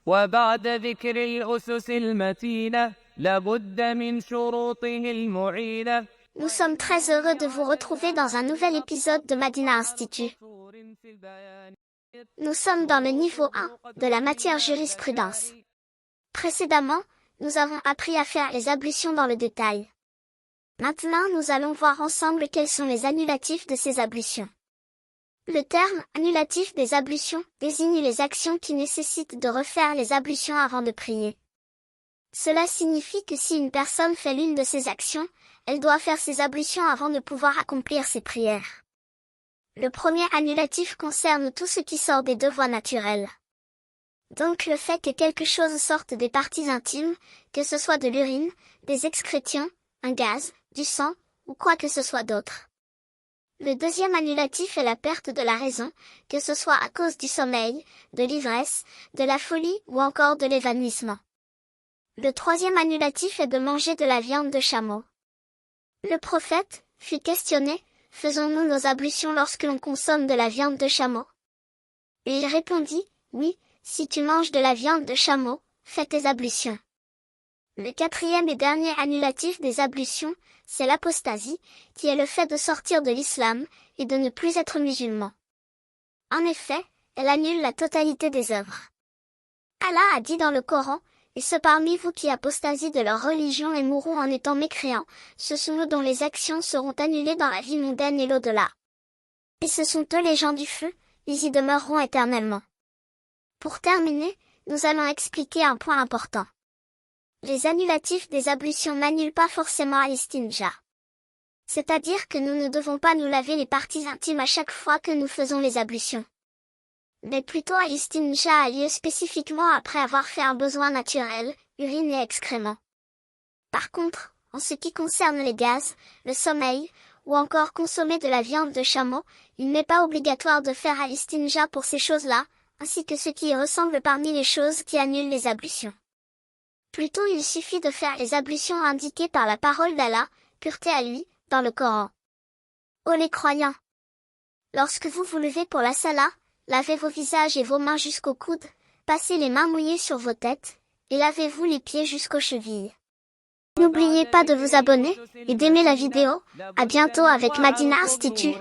وبعد ذكر الأسس المتينة لابد من شروطه المعينة. Nous sommes très heureux de vous retrouver dans un nouvel épisode de Madina Institut. Nous sommes dans le niveau 1 de la matière jurisprudence. Précédemment, nous avons appris à faire les ablutions dans le détail. Maintenant, nous allons voir ensemble quels sont les annulatifs de ces ablutions. Le terme « annulatif des ablutions » désigne les actions qui nécessitent de refaire les ablutions avant de prier. Cela signifie que si une personne fait l'une de ces actions, elle doit faire ses ablutions avant de pouvoir accomplir ses prières. Le premier annulatif concerne tout ce qui sort des deux voies naturelles. Donc le fait que quelque chose sorte des parties intimes, que ce soit de l'urine, des excrétions, un gaz, du sang, ou quoi que ce soit d'autre. Le deuxième annulatif est la perte de la raison, que ce soit à cause du sommeil, de l'ivresse, de la folie ou encore de l'évanouissement. Le troisième annulatif est de manger de la viande de chameau. Le prophète fut questionné, faisons-nous nos ablutions lorsque l'on consomme de la viande de chameau? Et il répondit, oui, si tu manges de la viande de chameau, fais tes ablutions. Le quatrième et dernier annulatif des ablutions, c'est l'apostasie, qui est le fait de sortir de l'islam, et de ne plus être musulman. En effet, elle annule la totalité des œuvres. Allah a dit dans le Coran, et ceux parmi vous qui apostasient de leur religion et mourront en étant mécréants, ce sont eux dont les actions seront annulées dans la vie mondaine et l'au-delà. Et ce sont eux les gens du feu, ils y demeureront éternellement. Pour terminer, nous allons expliquer un point important. Les annulatifs des ablutions n'annulent pas forcément à l'istinja. C'est-à-dire que nous ne devons pas nous laver les parties intimes à chaque fois que nous faisons les ablutions. Mais plutôt à l'istinja a lieu spécifiquement après avoir fait un besoin naturel, urine et excréments. Par contre, en ce qui concerne les gaz, le sommeil, ou encore consommer de la viande de chameau, il n'est pas obligatoire de faire à l'istinja pour ces choses-là, ainsi que ce qui y ressemble parmi les choses qui annulent les ablutions. Plutôt il suffit de faire les ablutions indiquées par la parole d'Allah, pureté à lui, dans le Coran. Ô les croyants! Lorsque vous vous levez pour la salat, lavez vos visages et vos mains jusqu'aux coudes, passez les mains mouillées sur vos têtes, et lavez-vous les pieds jusqu'aux chevilles. N'oubliez pas de vous abonner, et d'aimer la vidéo. À bientôt avec Madina Institut.